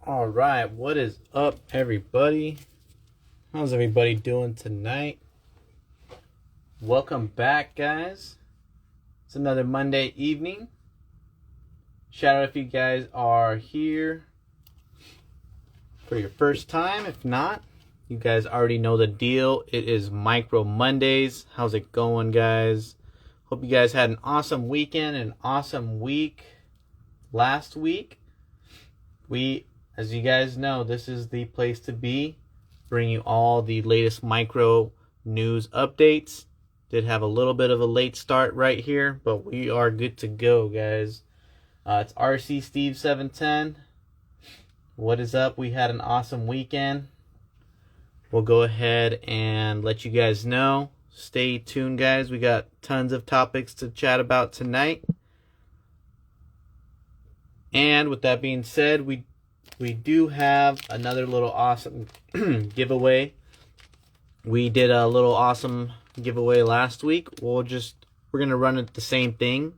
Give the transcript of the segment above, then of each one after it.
All right, what is up, everybody? How's everybody doing tonight? Welcome back, guys. It's another Monday evening. Shout out if you guys are here for your first time. If not, you guys already know the deal. It is Micro Mondays. How's it going, guys? Hope you guys had an awesome weekend, an awesome week last week. As you guys know, this is the place to be. Bring you all the latest micro news updates. Did have a little bit of a late start right here, but we are good to go, guys. It's RC Steve 710. What is up? We had an awesome weekend. We'll go ahead and let you guys know. Stay tuned, guys. We got tons of topics to chat about tonight. And with that being said, we do have another little awesome giveaway. We did a little awesome giveaway last week. We're gonna run it the same thing.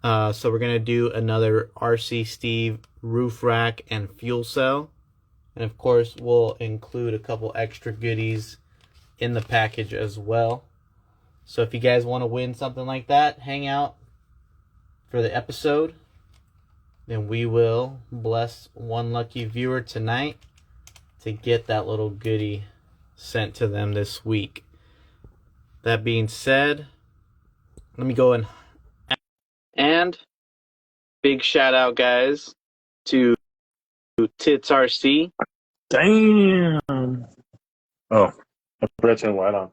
So we're gonna do another RC Steve roof rack and fuel cell, and of course we'll include a couple extra goodies in the package as well. So if you guys want to win something like that, hang out for the episode. Then we will bless one lucky viewer tonight to get that little goodie sent to them this week. That being said, let me go and big shout out, guys, to Tits RC. Damn. Oh, I forgot to turn the light on.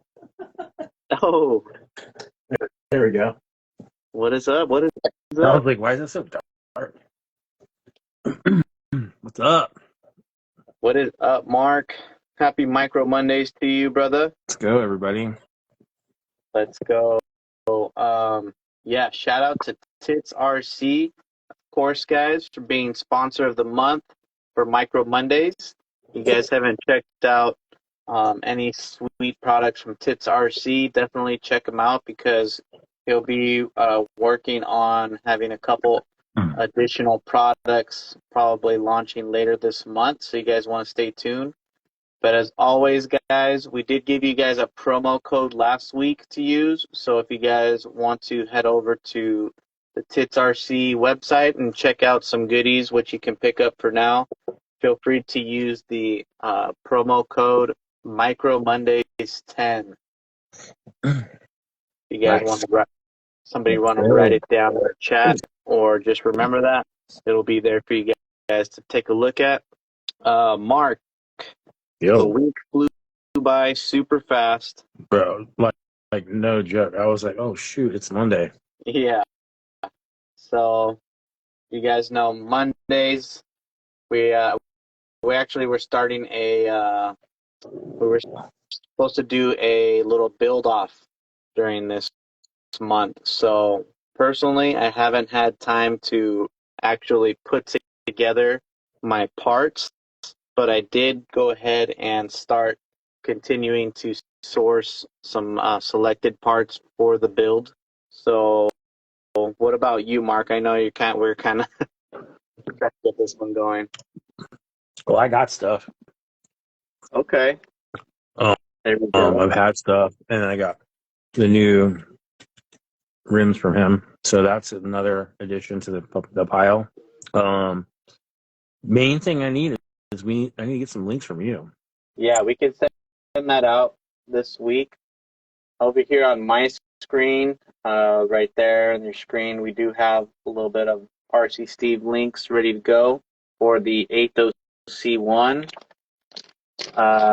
Oh, There we go. what is up? What is I up? was like, why is it so dark? What's up? What is up, Mark? Happy Micro Mondays to you, brother. Let's go, everybody. Let's go. Yeah, shout out to Tits RC, of course, guys, for being sponsor of the month for Micro Mondays. You guys haven't checked out any sweet products from Tits RC, definitely check him out because he'll be working on having a couple additional products probably launching later this month, so you guys want to stay tuned. But as always, guys, we did give you guys a promo code last week to use, so if you guys want to head over to the Tits RC website and check out some goodies, which you can pick up for now, feel free to use the promo code Micro Mondays 10. You guys Nice. want to want to write it down in the chat, or just remember that it'll be there for you guys to take a look at. Mark, the week flew by super fast, bro. Like no joke. I was like, oh shoot, it's Monday. Yeah. So you guys know Mondays. We actually were starting we were supposed to do a little build off during this month. So personally, I haven't had time to actually put together my parts, but I did go ahead and start continuing to source some selected parts for the build. So what about you, Mark? I know we're kind of trying to get this one going. Well, I got stuff. Okay. There we go. I've had stuff, and I got the new rims from him. So that's another addition to the pile. Main thing I need is I need to get some links from you. Yeah, we can send that out this week. Over here on my screen, right there on your screen, we do have a little bit of RC Steve links ready to go for the 8C1.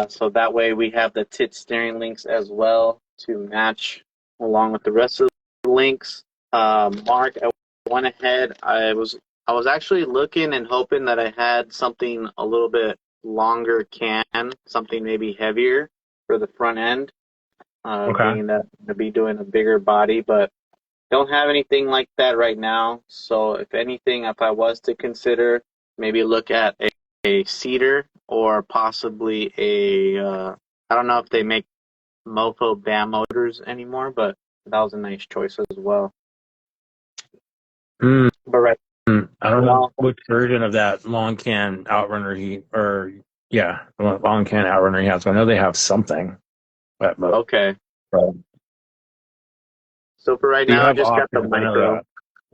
So that way we have the tit steering links as well to match along with the rest of the links. Mark, I went ahead. I was actually looking and hoping that I had something a little bit longer something maybe heavier for the front end. Being that I'm going to be doing a bigger body, but don't have anything like that right now. So if anything, if I was to consider, maybe look at a cedar or possibly I don't know if they make Mofo BAM motors anymore, but that was a nice choice as well. But I don't know Well, which version of that long can outrunner long can outrunner he has. I know they have something. But okay. right. So for right You now, I have just got the options. I know micro. that.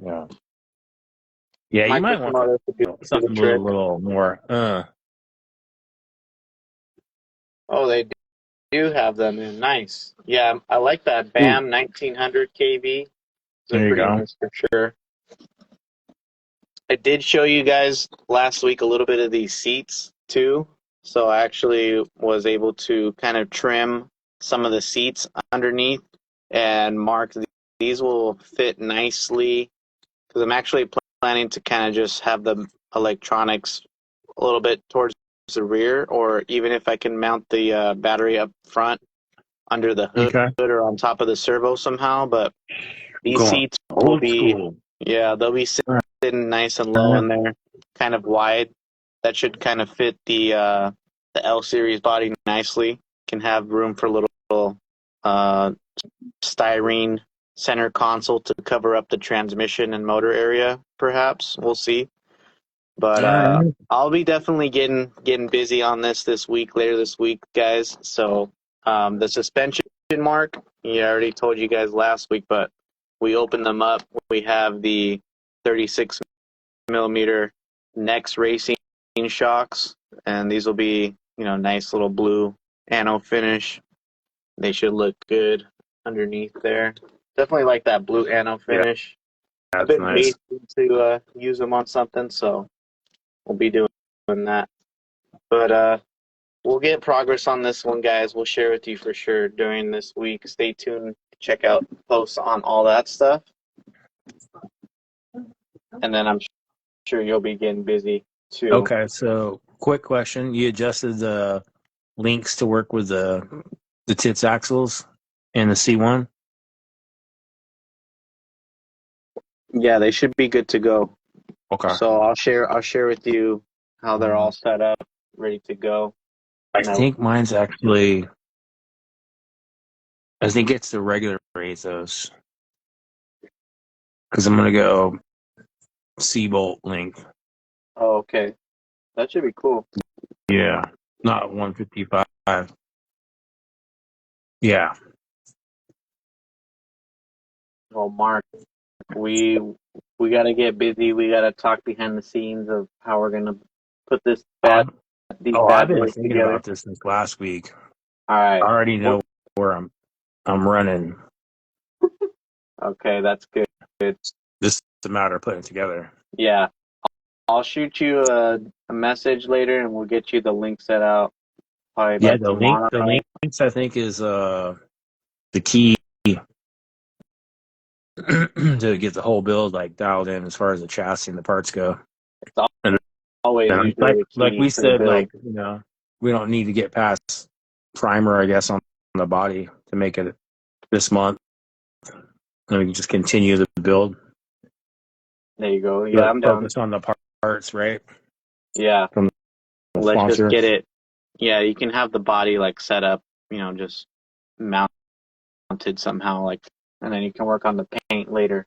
Yeah. Yeah, you Micro might want motor to do the something a trick. little more. Oh, they do have them in. Nice. Yeah, I like that Ooh, BAM 1900 kV. They're there you pretty go. nice for sure. I did show you guys last week a little bit of these seats too. So I actually was able to kind of trim some of the seats underneath and mark these will fit nicely because I'm actually planning to kind of just have the electronics a little bit towards the rear, or even if I can mount the battery up front under the hood Okay. or on top of the servo somehow. But these Going seats will old be, school. yeah, they'll be sitting nice and low in there, kind of wide. That should kind of fit the L series body nicely. Can have room for a little uh, styrene center console to cover up the transmission and motor area. Perhaps we'll see. But All right. I'll be definitely getting busy on this week, later this week, guys. So the suspension mark, I already told you guys last week, but we opened them up. We have the 36 millimeter Next Racing shocks, and these will be nice little blue anno finish. They should look good underneath there. Definitely like that blue anno Yeah, finish. I've that's been nice. waiting to use them on something, so we'll be doing that. But we'll get progress on this one, guys. We'll share with you for sure during this week. Stay tuned. Check out posts on all that stuff. And then I'm sure you'll be getting busy too. Okay, so quick question. You adjusted the links to work with the tits axles and the C1? Yeah, they should be good to go. Okay. So I'll share with you how they're all set up, ready to go. I And think mine's actually, I think it's the regular Brazos. Because I'm going to go C-bolt link. oh, okay. That should be cool. Yeah, not 155. Yeah. Well, Mark, we we gotta get busy. We gotta talk behind the scenes of how we're gonna put I've, these I've bad been boys thinking together. about this since last week. All I right. already Well, know where I'm running. okay, that's good. This is a matter of putting it together. Yeah, I'll shoot you a message later, and we'll get you the link set out probably Yeah, by tomorrow. the links I think is the key to get the whole build like dialed in as far as the chassis and the parts go. It's And, always and usually the like key we to the said, build. we don't need to get past primer, I guess, on the body to make it this month. And we can just continue the build. There you go. Yeah, But I'm down. focus on the parts, right? Yeah, From the let's just sponsor. get it. Yeah, you can have the body like set up, just mounted somehow, like, and then you can work on the paint later.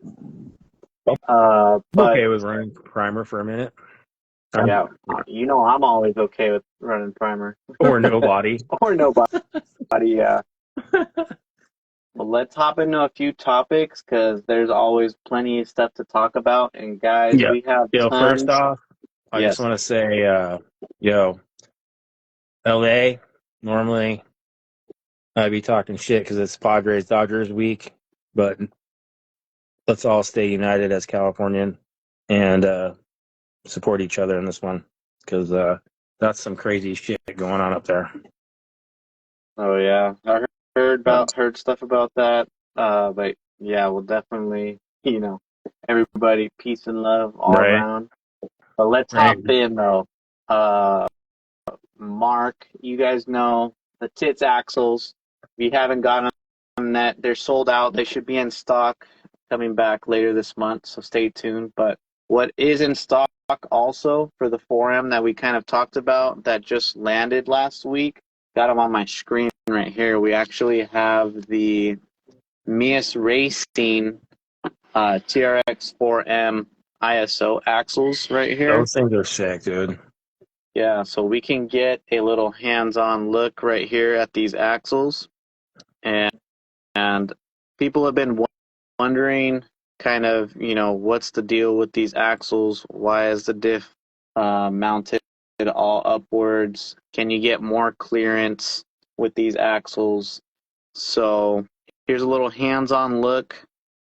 I'm But okay with running primer for a minute. yeah, I'm always okay with running primer Or no body. or nobody. Yeah. Well, let's hop into a few topics because there's always plenty of stuff to talk about. And guys, Yeah. we have First tons. off, I just Yes. want to say, LA, normally I'd be talking shit because it's Padres Dodgers week, but let's all stay united as Californian and support each other in this one because that's some crazy shit going on up there. Oh yeah, I heard stuff about that. But yeah, we'll definitely, everybody, peace and love all Right, around. But let's right. hop in though. Uh, Mark, you guys know the tits axles. If you haven't gotten them yet, they're sold out. They should be in stock coming back later this month, so stay tuned. But what is in stock also for the 4M that we kind of talked about that just landed last week? Got them on my screen right here. We actually have the Mias Racing TRX 4M ISO axles right here. Those things are sick, dude. Yeah, so we can get a little hands-on look right here at these axles. And people have been wondering kind of, what's the deal with these axles? Why is the diff mounted all upwards? Can you get more clearance with these axles? So here's a little hands-on look.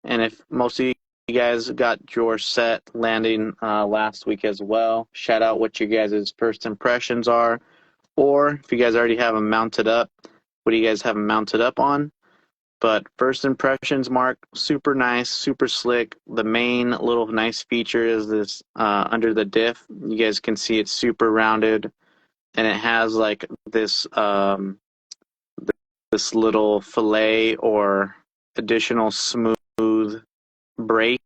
And if most of you guys got your set landing last week as well, shout out what your guys' first impressions are. Or if you guys already have them mounted up, what do you guys have them mounted up on? But first impressions, Mark, super nice, super slick. The main little nice feature is this under the diff. You guys can see it's super rounded, and it has like this this little fillet or additional smooth brace,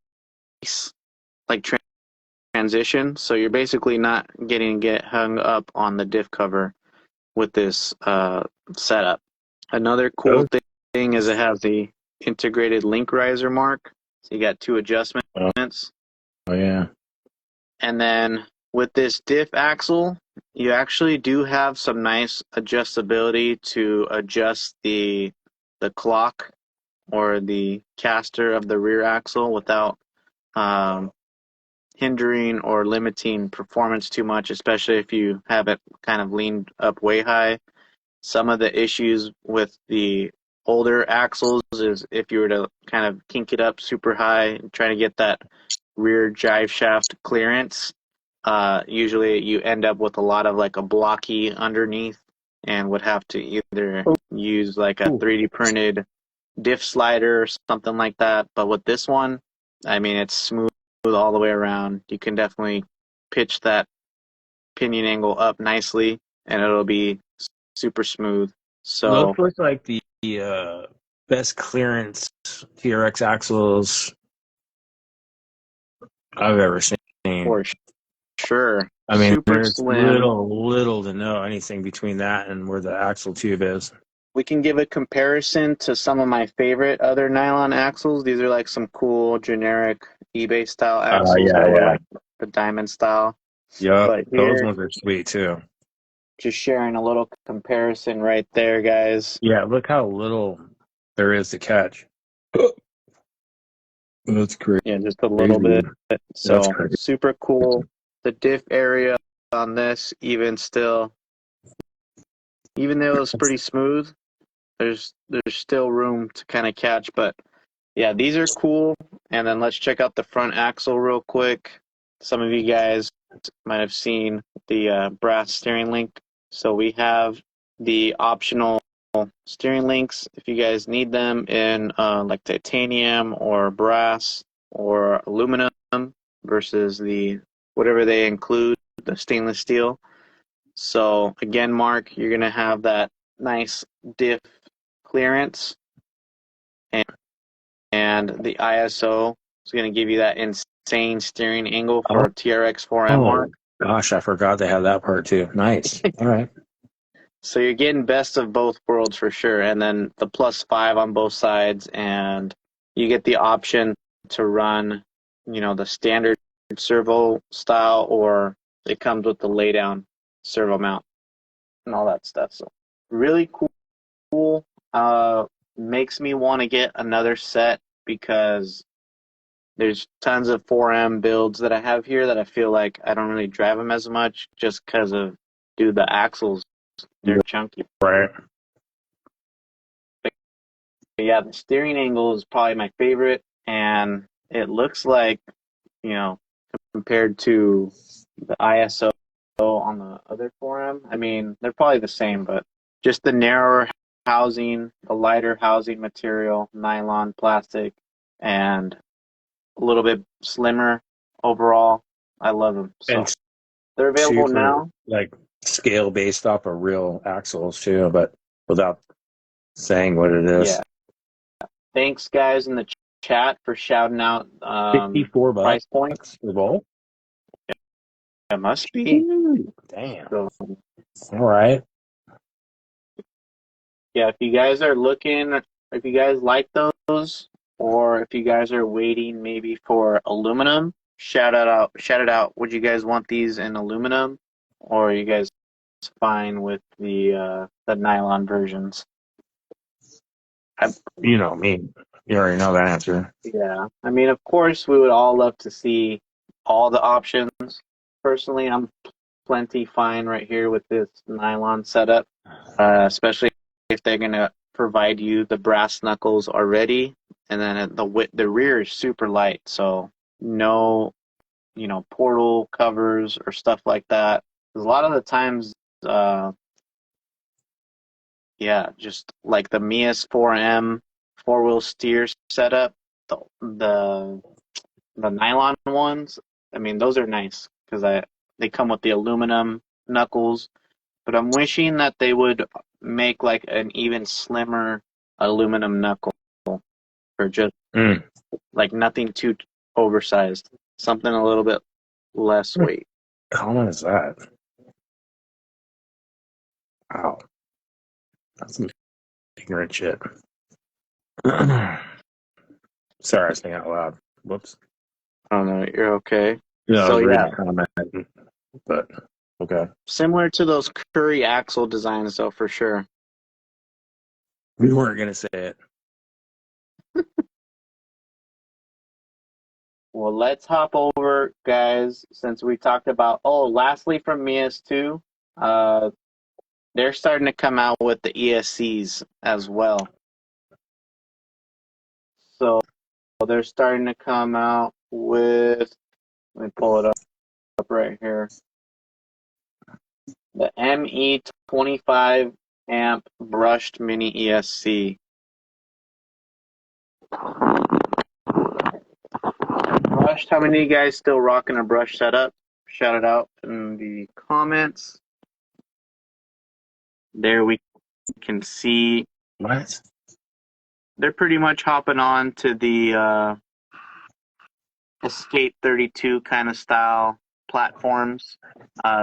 like transition. So you're basically not get hung up on the diff cover with this setup. Another cool thing is it has the integrated link riser, Mark. So you got two adjustments. Oh yeah. And then with this diff axle, you actually do have some nice adjustability to adjust the clock or the caster of the rear axle without hindering or limiting performance too much, especially if you have it kind of leaned up way high. Some of the issues with the older axles is if you were to kind of kink it up super high and try to get that rear drive shaft clearance, usually you end up with a lot of like a blocky underneath and would have to either use like a 3D printed diff slider or something like that. But with this one, I mean, it's smooth all the way around. You can definitely pitch that pinion angle up nicely and it'll be super smooth. So those look like the best clearance TRX axles I've ever seen. For sure. I mean, super there's slim. little to no anything between that and where the axle tube is. We can give a comparison to some of my favorite other nylon axles. These are like some cool generic eBay style axles that were like the diamond style. Yeah, but those ones are sweet too. Just sharing a little comparison right there, guys. Yeah, look how little there is to catch. That's crazy. Yeah, just a little bit. So super cool. The diff area on this, even though it's pretty smooth, there's still room to kind of catch. But yeah, these are cool. And then let's check out the front axle real quick. Some of you guys might have seen the brass steering link. So we have the optional steering links if you guys need them in like titanium or brass or aluminum versus the whatever they include, the stainless steel. So again, Mark, you're gonna have that nice diff clearance, and the ISO is gonna give you that insane steering angle for TRX 4M, Mark. Gosh, I forgot they have that part too. Nice. All right. So you're getting best of both worlds for sure. And then the +5 on both sides, and you get the option to run, the standard servo style, or it comes with the lay down servo mount and all that stuff. So really cool. Makes me want to get another set because there's tons of 4M builds that I have here that I feel like I don't really drive them as much just because of, the axles. They're chunky. Right. But yeah, the steering angle is probably my favorite, and it looks like, compared to the ISO on the other 4M, I mean, they're probably the same, but just the narrower housing, the lighter housing material, nylon, plastic, and a little bit slimmer overall. I love them. So And they're available now. Like scale based off of real axles too, but without saying what it is. Yeah. Thanks, guys, in the chat for shouting out $54 price points. for both. It must be. Ooh, damn. So, all right. Yeah, if you guys are looking, if you guys like those, or if you guys are waiting maybe for aluminum, shout it out. Would you guys want these in aluminum, or are you guys fine with the nylon versions? You know me. You already know that answer. Yeah, I mean, of course, we would all love to see all the options. Personally, I'm plenty fine right here with this nylon setup, especially if they're gonna provide you the brass knuckles already, and then the rear is super light, so no, portal covers or stuff like that. 'Cause a lot of the times, uh, yeah, just like the Mias 4M four-wheel steer setup, the the nylon ones, I mean, those are nice because they come with the aluminum knuckles, but I'm wishing that they would make like an even slimmer aluminum knuckle for just like nothing too oversized, something a little bit less weight. How common is that? Wow, that's some ignorant shit. Sorry, I was thinking out loud. Whoops. I don't know, you're okay. Yeah, I So was yeah, reading a comment, but okay. similar to those Curry axle designs though, for sure. We weren't gonna say it. Well, let's hop over, guys, since we talked about, lastly from Mia's too, they're starting to come out with the ESCs as well. So they're starting to come out with, let me pull it up right here, the ME25 amp brushed mini ESC. Brushed, how many of you guys still rocking a brush setup? Shout it out in the comments. There we can see What? they're pretty much hopping on to the Escape 32 kind of style platforms.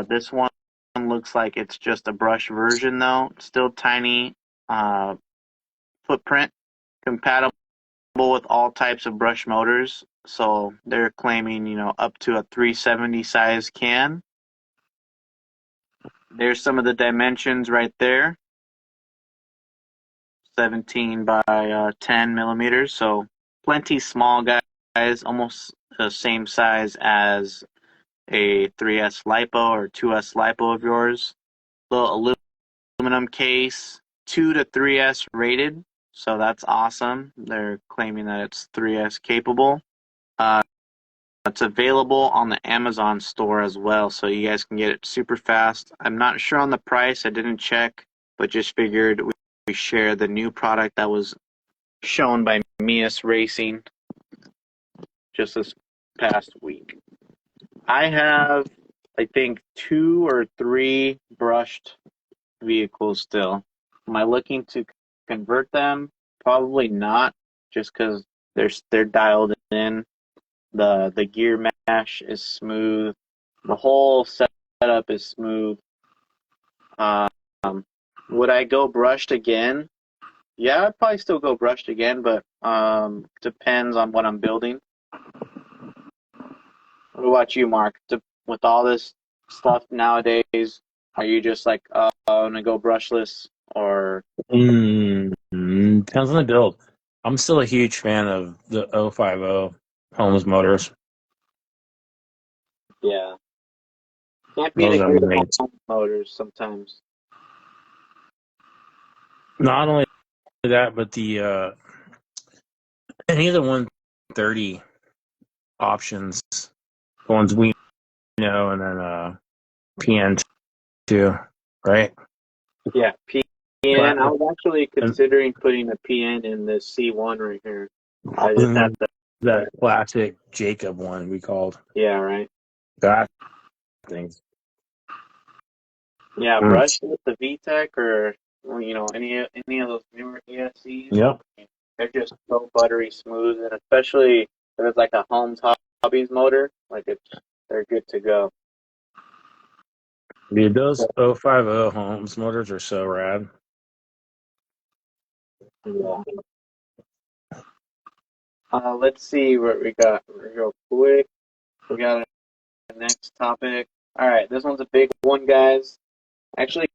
This one looks like it's just a brush version though. Still tiny footprint, compatible with all types of brush motors. So they're claiming, up to a 370 size can. There's some of the dimensions right there. 17 by 10 millimeters. So plenty small, guys. Almost the same size as a 3S LiPo or 2S LiPo of yours. Little aluminum case, 2 to 3S rated, so that's awesome. They're claiming that it's 3S capable. It's available on the Amazon store as well, so you guys can get it super fast. I'm not sure on the price, I didn't check, but just figured we share the new product that was shown by Mias Racing just this past week. I have, I think, 2 or 3 brushed vehicles still. Am I looking to convert them? Probably not, just because they're dialed in. The gear mesh is smooth. The whole setup is smooth. Um, would I go brushed again? Yeah, I'd probably still go brushed again, but depends on what I'm building. What about you, Mark? With all this stuff nowadays, are you just like, I'm gonna go brushless, or Depends on the build. I'm still a huge fan of the 050 Holmes motors. yeah, can't beat Those a are good great. home motors sometimes. Not only that, but the any of the 130 options, the ones we know, and then PN2, right? Yeah, PN. I Classic. was actually And considering putting a PN in this C1 right here. I just have to. that classic Jacob one we called Yeah, right. that thing. Yeah, brush with the VTEC or any of those newer ESCs. Yep. They're just so buttery smooth, and especially if it's like a Holmes Hobbies motor, like they're good to go. Dude, those 050 Holmes motors are so rad. Yeah. Let's see what we got real quick. We got our next topic. All right, this one's a big one, guys. Actually,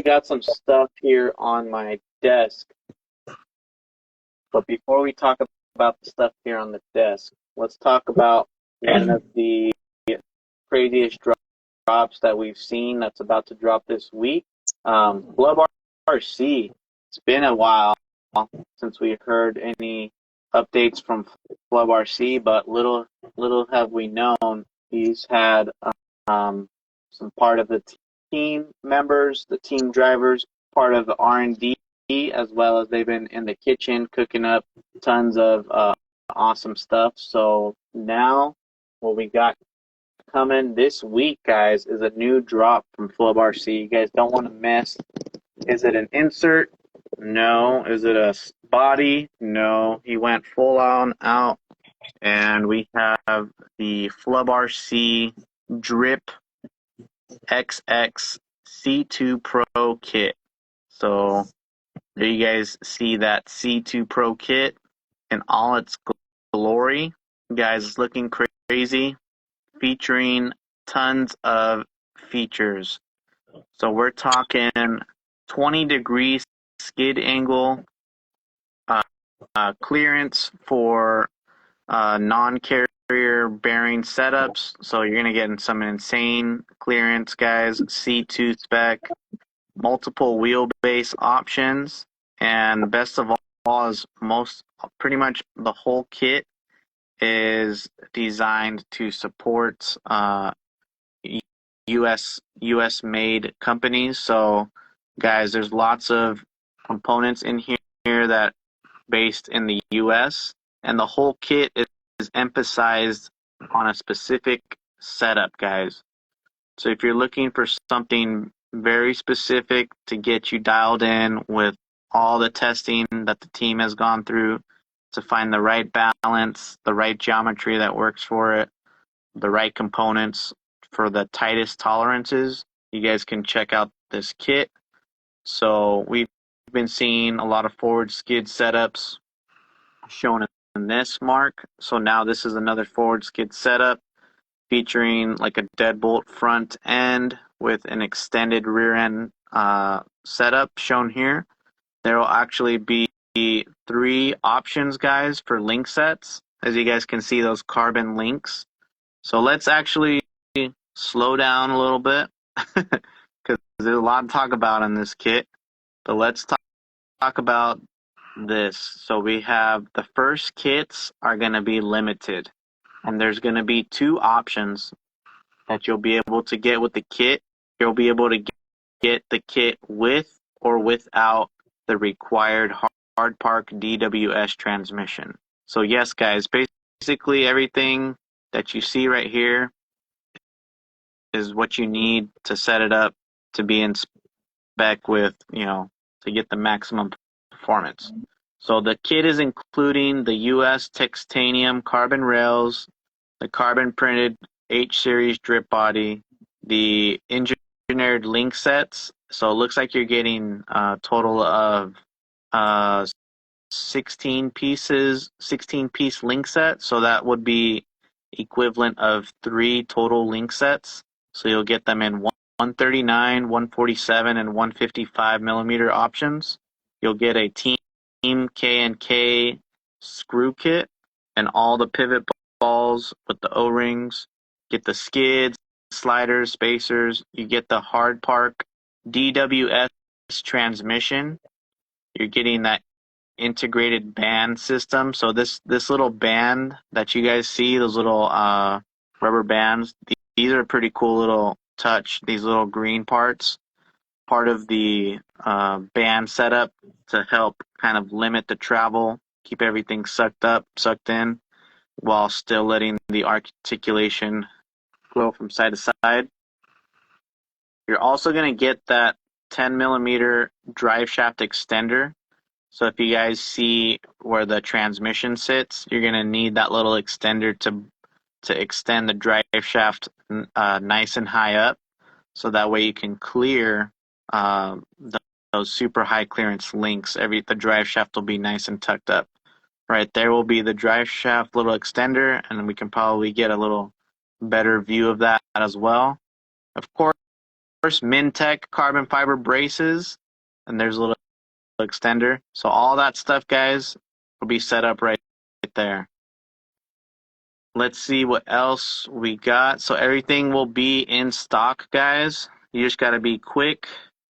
got some stuff here on my desk. But before we talk about the stuff here on the desk, let's talk about one of the craziest drops that we've seen that's about to drop this week. Flub RC. It's been a while since we heard any updates from Flub RC, but little have we known he's had some part of the team members, the team drivers, part of the R&D, as well as they've been in the kitchen cooking up tons of awesome stuff. So now what we got coming this week, guys, is a new drop from Flub RC. You guys don't want to miss. Is it an insert? No. Is it a body? No. He went full on out, and we have the Flub RC Drip XX C2 Pro kit. So there you guys see that C2 Pro kit in all its glory. Guys, it's looking crazy, featuring tons of features. So we're talking 20-degree skid angle, clearance for non-carrier bearing setups. So you're going to get some insane clearance, guys. C2 spec, multiple wheelbase options, and best of all is pretty much the whole kit is designed to support US made companies. So guys, there's lots of components in here that based in the US, and the whole kit is emphasized on a specific setup, guys. So if you're looking for something very specific to get you dialed in with all the testing that the team has gone through to find the right balance, the right geometry that works for it, the right components for the tightest tolerances, you guys can check out this kit. So we've been seeing a lot of forward skid setups shown in this mark. So now this is another forward skid setup featuring like a deadbolt front end with an extended rear end setup shown here. There will actually be 3 options, guys, for link sets. As you guys can see, those carbon links. So let's actually slow down a little bit because there's a lot to talk about in this kit. But let's talk about this. So we have the first kits are going to be limited. And there's going to be 2 options that you'll be able to get with the kit. You'll be able to get the kit with or without the required hard park DWS transmission. So yes, guys, basically everything that you see right here is what you need to set it up to be in spec with, to get the maximum performance. So the kit is including the US titanium carbon rails, the carbon printed H series drip body, the engineered link sets. So it looks like you're getting a total of 16 piece link set. So that would be equivalent of 3 total link sets. So you'll get them in 139, 147, and 155 millimeter options. You'll get a Team K&K screw kit and all the pivot balls with the O-rings. Get the skids, sliders, spacers. You get the hard park DWS transmission. You're getting that integrated band system. So this little band that you guys see, those little rubber bands, these are a pretty cool little touch. These little green parts, part of the band setup to help kind of limit the travel, keep everything sucked in, while still letting the articulation flow from side to side. You're also going to get that 10 millimeter drive shaft extender. So if you guys see where the transmission sits, you're going to need that little extender to extend the drive shaft nice and high up. So that way you can clear those super high clearance links. The drive shaft will be nice and tucked up. Right there will be the drive shaft little extender, and we can probably get a little better view of that as well. Of course, Mintech carbon fiber braces, and there's a little extender. So all that stuff, guys, will be set up right there. Let's see what else we got. So everything will be in stock, guys. You just got to be quick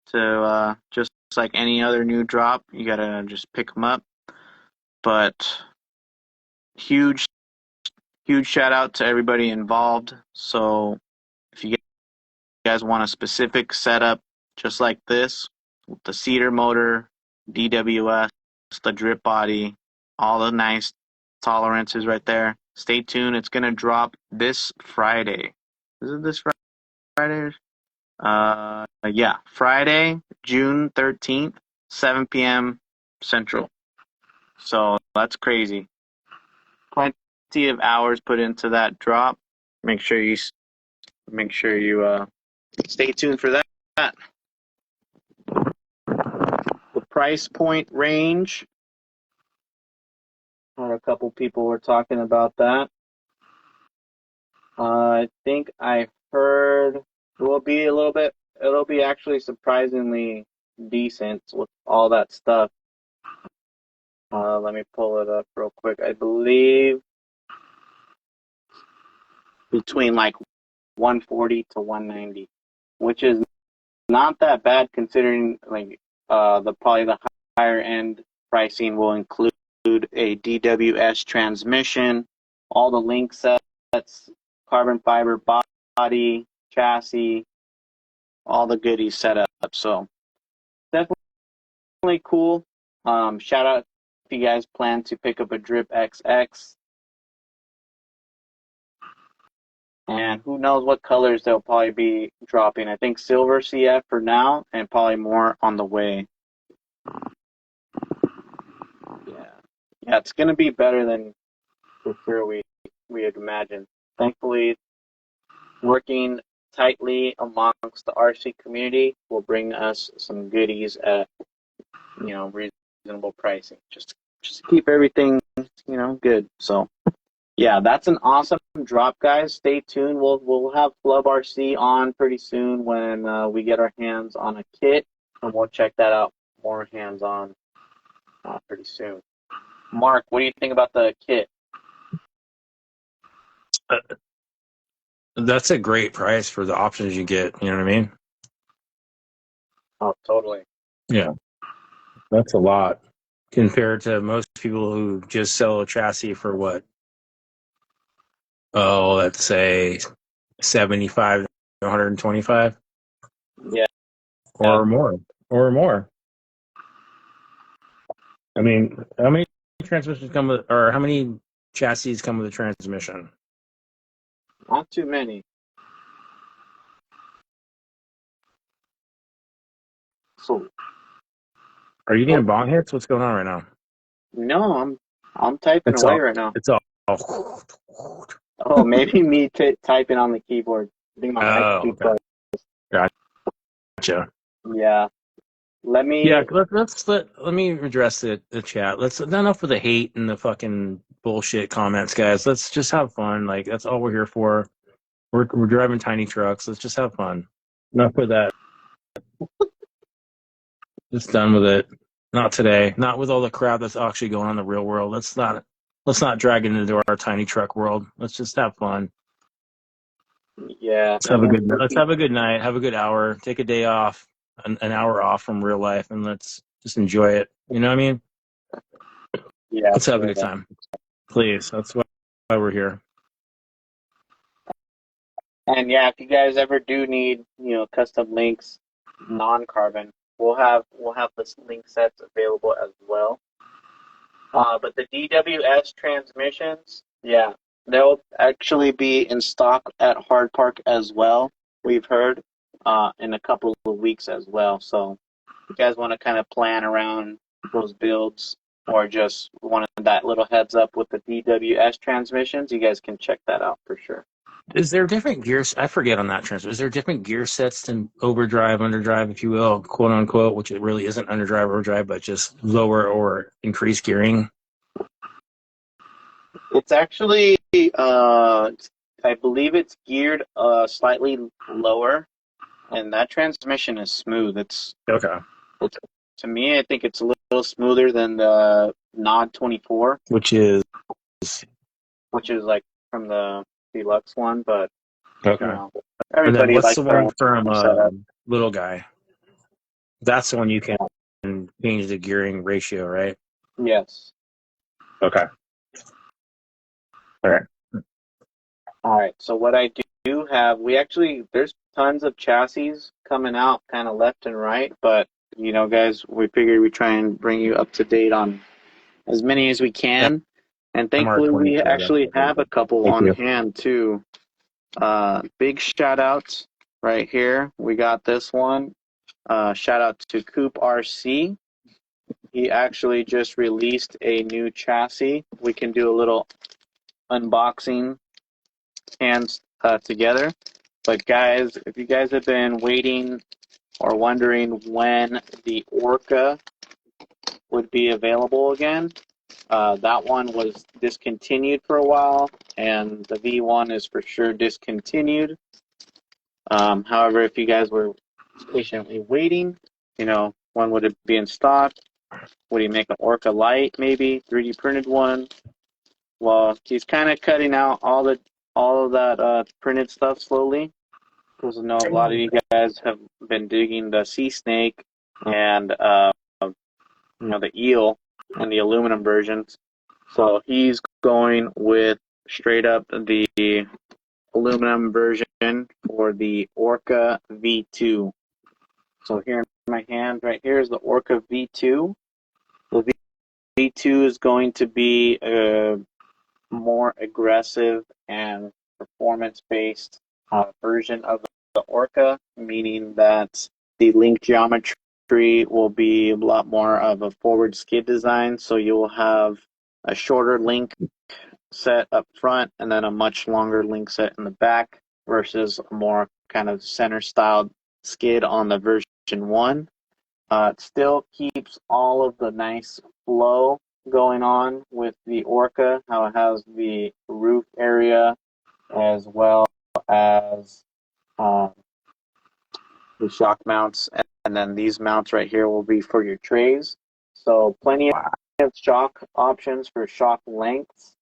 to just like any other new drop. You got to just pick them up. But huge shout out to everybody involved. So if you guys want a specific setup just like this, with the cedar motor, DWS, the drip body, all the nice tolerances right there, stay tuned. It's going to drop this Friday. Is it this Friday? Yeah, Friday, June 13th, 7 p.m. Central. So that's crazy. Plenty of hours put into that drop. Make sure you stay tuned for that. The price point range. A couple people were talking about that. I think I heard it'll be actually surprisingly decent with all that stuff. Let me pull it up real quick. I believe between like 140 to 190, which is not that bad considering like the higher end pricing will include a DWS transmission, all the link sets, carbon fiber body, chassis, all the goodies set up. So definitely cool. Shout out if you guys plan to pick up a Drip XX. And who knows what colors they'll probably be dropping. I think silver CF for now and probably more on the way. Yeah, it's going to be better than for sure we had imagined. Thankfully, working tightly amongst the RC community will bring us some goodies at reasonable pricing. Just to keep everything good. So yeah, that's an awesome drop, guys. Stay tuned. We'll have Flub RC on pretty soon when we get our hands on a kit, and we'll check that out more hands on pretty soon. Mark, what do you think about the kit? That's a great price for the options you get. You know what I mean? Oh, totally. Yeah, that's a lot compared to most people who just sell a chassis for what? Oh, let's say 75 to 125. Yeah. Or more. I mean, how many transmissions come with, or how many chassis come with a transmission? Not too many. So, are you getting bong hits? What's going on right now? No, I'm typing away right now. It's all. Oh, maybe me typing on the keyboard. I think my mic okay. Gotcha. Yeah. Let me address the chat. Let's enough with the hate and the fucking bullshit comments, guys. Let's just have fun. Like that's all we're here for. We're driving tiny trucks. Let's just have fun. Enough with that. Just done with it. Not today. Not with all the crap that's actually going on in the real world. Let's not drag it into our tiny truck world. Let's just have fun. Yeah. Let's have a good night. Have a good hour. Take a day off, an hour off from real life, and let's just enjoy it. You know what I mean? Yeah. Let's have a good time. Please. That's why we're here. And yeah, if you guys ever do need, custom links, non-carbon, we'll have the link sets available as well. But the DWS transmissions, yeah, they'll actually be in stock at Hard Park as well. We've heard in a couple of weeks as well. So if you guys want to kind of plan around those builds or just wanted that little heads up with the DWS transmissions, you guys can check that out for sure. Is there different gears? I forget on that transfer. Is there different gear sets than overdrive, underdrive, if you will, quote unquote, which it really isn't underdrive, overdrive, but just lower or increased gearing? It's actually, I I believe it's geared slightly lower, and that transmission is smooth. Okay. To me, I think it's a little smoother than the Nod 24, Which is which is like from the deluxe one. But okay. you know, And then everybody what's likes the their one own from setup. Little Guy? That's the one you can change the gearing ratio, right? Yes. Okay. All right. All right. So what I do have, there's tons of chassis coming out kind of left and right, but guys, we figured we try and bring you up to date on as many as we can. And thankfully, we MR24. actually have a couple Thank on you. hand too. Big shout outs right here. We got this one. Shout out to Coop RC. He actually just released a new chassis. We can do a little unboxing hands together. But guys, if you guys have been waiting or wondering when the Orca would be available again, that one was discontinued for a while, and the V1 is for sure discontinued. However, if you guys were patiently waiting, when would it be in stock? Would he make an Orca Light, maybe 3D printed one? Well, he's kind of cutting out all of that printed stuff slowly, because I know a lot of you guys have been digging the sea snake and the eel and the aluminum versions. So he's going with straight up the aluminum version for the Orca V2. So here in my hand right here is the Orca V2. The V2 is going to be a more aggressive and performance-based version of the Orca, meaning that the link geometry will be a lot more of a forward skid design. So you will have a shorter link set up front and then a much longer link set in the back versus a more kind of center styled skid on the version 1. It still keeps all of the nice flow going on with the Orca, how it has the roof area as well as um, the shock mounts. And then these mounts right here will be for your trays. So plenty of shock options for shock lengths.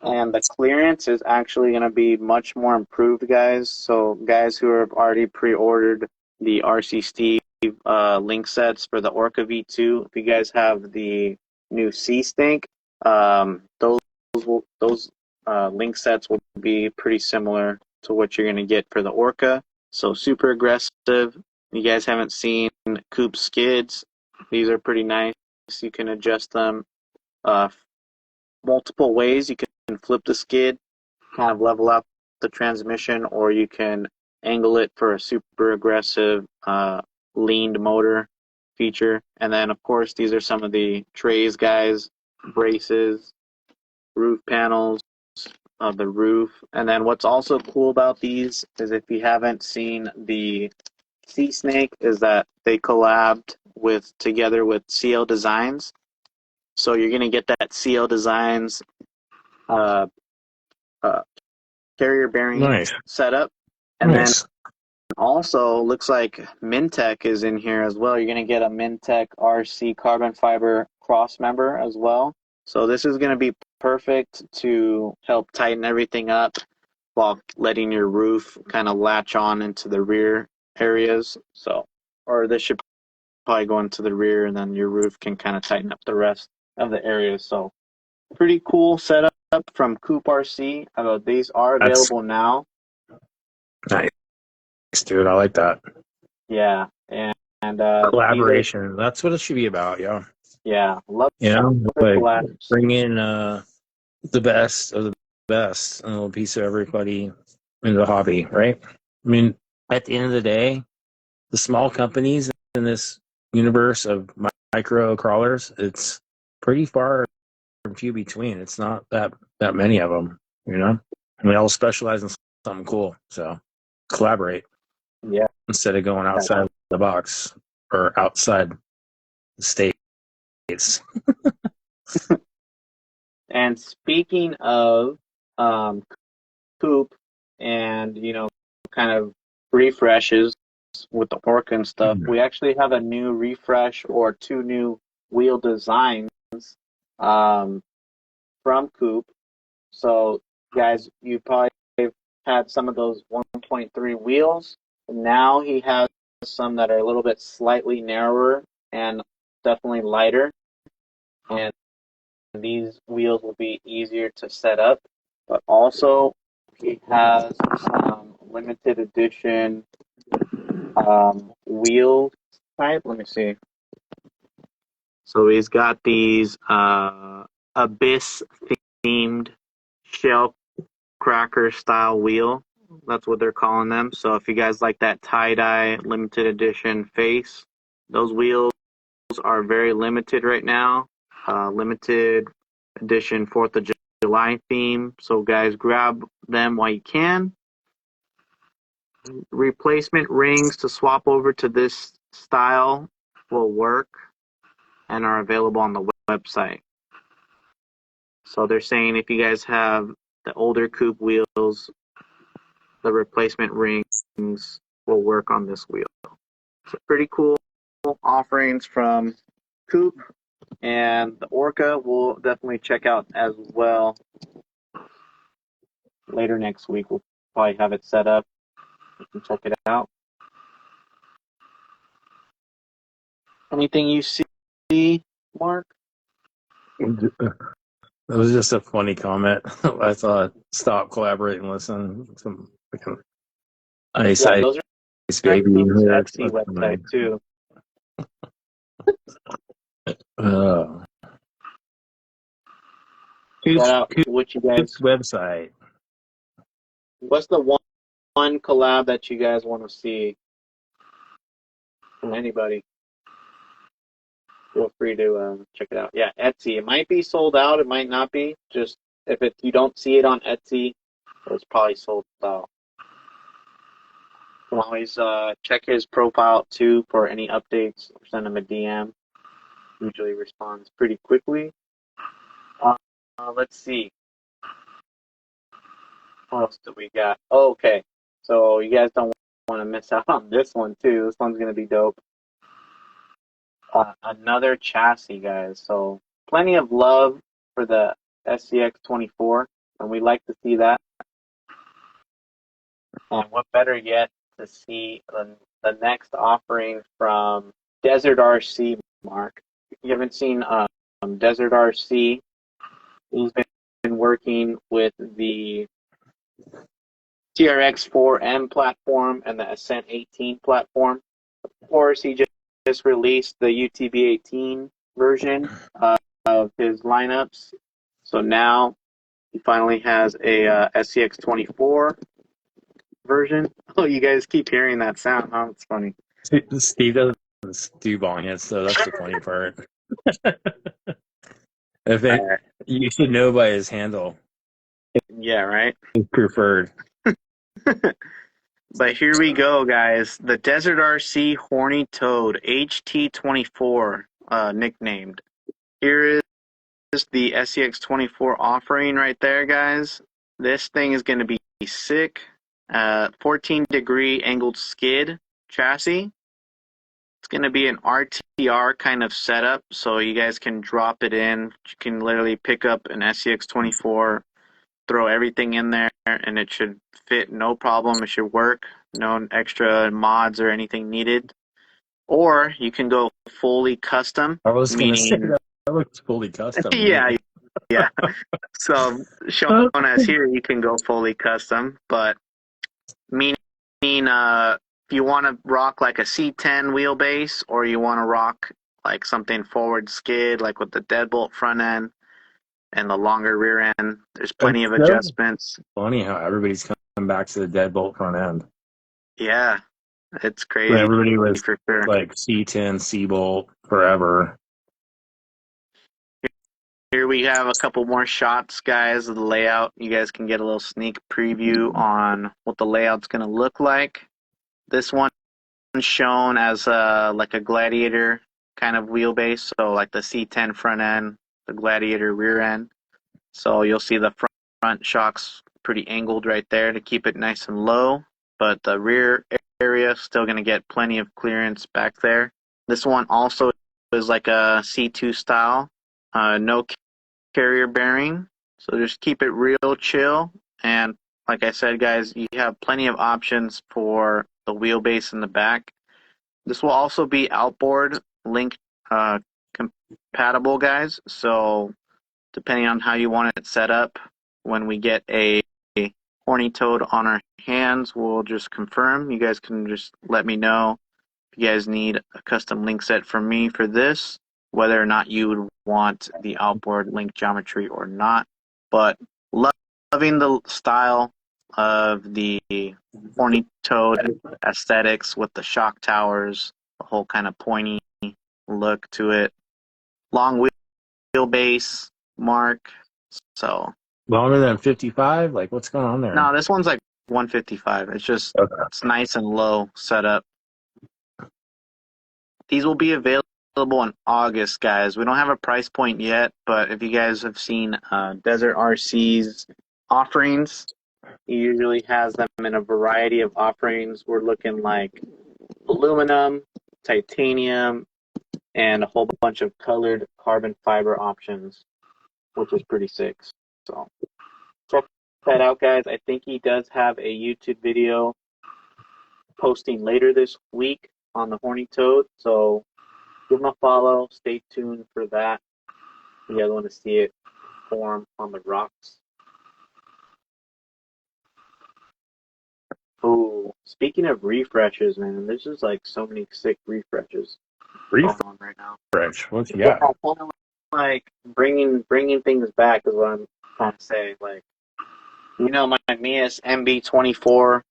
And the clearance is actually going to be much more improved, guys. So guys who have already pre-ordered the RC Steve link sets for the Orca V2, if you guys have the new Sea Snake, those link sets will be pretty similar to what you're going to get for the Orca. So super aggressive. You guys haven't seen Coop skids. These are pretty nice. You can adjust them multiple ways. You can flip the skid, kind of level out the transmission, or you can angle it for a super aggressive leaned motor feature. And then, of course, these are some of the trays, guys, braces, roof panels of the roof. And then what's also cool about these is if you haven't seen the Sea Snake, is that they collabed together with CL Designs. So you're going to get that CL Designs uh, carrier bearing setup. And then also looks like Mintech is in here as well. You're going to get a Mintech RC carbon fiber cross member as well. So this is going to be perfect to help tighten everything up while letting your roof kind of latch on into the rear areas. Or this should probably go into the rear, and then your roof can kind of tighten up the rest of the areas. So pretty cool setup from Coop RC. These are available now. Nice, dude. I like that. Yeah, and collaboration. That's what it should be about, yeah. Yeah, love like collabs. Bring in the best of the best, a little piece of everybody in the hobby, right? I mean, at the end of the day, the small companies in this universe of micro crawlers, it's pretty far and few between. It's not that many of them, and we all specialize in something cool. So collaborate, yeah, instead of going outside the box or outside the states. And speaking of Coop, and, kind of refreshes with the Orca and stuff, we actually have a new refresh or two new wheel designs um, from Coop. So, guys, you probably had some of those 1.3 wheels. Now he has some that are a little bit slightly narrower and definitely lighter. And these wheels will be easier to set up. But also, he has some limited edition wheel type. Let me see. So he's got these Abyss themed shell cracker style wheel. That's what they're calling them. So if you guys like that tie-dye limited edition face, those wheels are very limited right now. Limited edition 4th of July theme. So guys, grab them while you can. Replacement rings to swap over to this style will work and are available on the website. So they're saying if you guys have the older Coop wheels, the replacement rings will work on this wheel. So pretty cool offerings from Coop, and the Orca we'll definitely check out as well later next week. We'll probably have it set up. You can check it out. Anything you see, Mark? That was just a funny comment. I thought, stop, collaborate, and listen. Some ice Yeah, those are baby Coop's here. Etsy website too. Uh, Shout out what you guys. Coop's website. What's the one collab that you guys want to see from anybody? Feel free to check it out. Yeah, Etsy. It might be sold out. It might not be. Just if you don't see it on Etsy, it's probably sold out. You can always check his profile too for any updates or send him a DM. Usually responds pretty quickly. Let's see. What else do we got? Oh, okay. So you guys don't want to miss out on this one too. This one's going to be dope. Another chassis, guys. So plenty of love for the SCX24, and we like to see that. And what better yet to see the next offering from Desert RC, Mark. You haven't seen Desert RC. He's been working with the TRX4M platform and the Ascent 18 platform. Of course, he just released the UTB 18 version of his lineups. So now he finally has a SCX 24 version. Oh, you guys keep hearing that sound, huh? It's funny. Steve doesn't stew bong it, so that's the funny part. You should know by his handle. Yeah, right? His preferred. But here we go, guys. The Desert RC Horny Toad HT24, nicknamed. Here is the SCX24 offering right there, guys. This thing is going to be sick. 14-degree angled skid chassis. It's going to be an RTR kind of setup, so you guys can drop it in. You can literally pick up an SCX24, throw everything in there, and it should fit no problem. It should work. No extra mods or anything needed. Or you can go fully custom. I was going to say that looks fully custom. Yeah. So shown as here, you can go fully custom, but meaning if you want to rock like a C10 wheelbase, or you want to rock like something forward skid, like with the deadbolt front end and the longer rear end, there's plenty of adjustments. Funny how everybody's coming back to the deadbolt front end. Yeah, it's crazy. But everybody was for sure. like C10, C-bolt forever. Here we have a couple more shots, guys, of the layout. You guys can get a little sneak preview on what the layout's going to look like. This one shown as like a Gladiator kind of wheelbase, so like the C10 front end, the Gladiator rear end. So you'll see the front shocks pretty angled right there to keep it nice and low, but the rear area still going to get plenty of clearance back there. This one also is like a C2 style, no carrier bearing, so just keep it real chill. And like I said, guys, you have plenty of options for the wheelbase in the back. This will also be outboard link compatible, guys, so depending on how you want it set up, when we get a horny toad on our hands, we'll just confirm. You guys can just let me know if you guys need a custom link set from me for this, whether or not you would want the outboard link geometry or not. But loving the style of the horny toad aesthetics with the shock towers, the whole kind of pointy look to it. Long wheelbase, Mark. So Longer than 55? Like, what's going on there? no, this one's like 155. It's just It's nice and low setup. These will be available in August, guys. We don't have a price point yet, but if you guys have seen Desert RC's offerings, he usually has them in a variety of offerings. We're looking like aluminum, titanium, and a whole bunch of colored carbon fiber options, which is pretty sick. So check that out, guys. I think he does have a YouTube video posting later this week on the Horny Toad, so give him a follow. Stay tuned for that. You guys want to see it form on the rocks. Oh, speaking of refreshes, man, there's just like so many sick refreshes going on right now. Refresh? What's you got? Kind of like bringing things back is what I'm trying to say. Like, you know, my Mias MB24,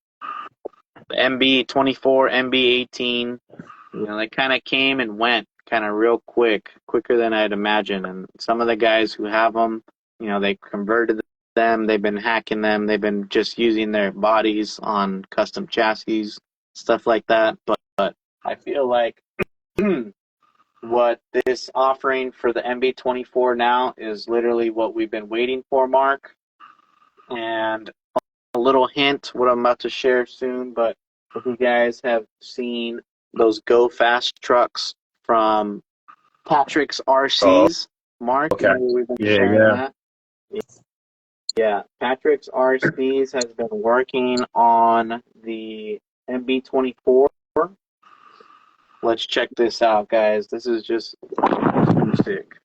MB24, MB18, you know, they kind of came and went kind of real quicker than I'd imagine. And some of the guys who have them, you know, they converted them, they've been hacking them, they've been just using their bodies on custom chassis, stuff like that. But I feel like what this offering for the MB24 now is literally what we've been waiting for, Mark. And a little hint, what I'm about to share soon, but if you guys have seen those Go Fast trucks from Patrick's RCs, Mark, Okay. we've been sharing that. Yeah, Patrick's RCs has been working on the MB24. Let's check this out, guys. This is just sick.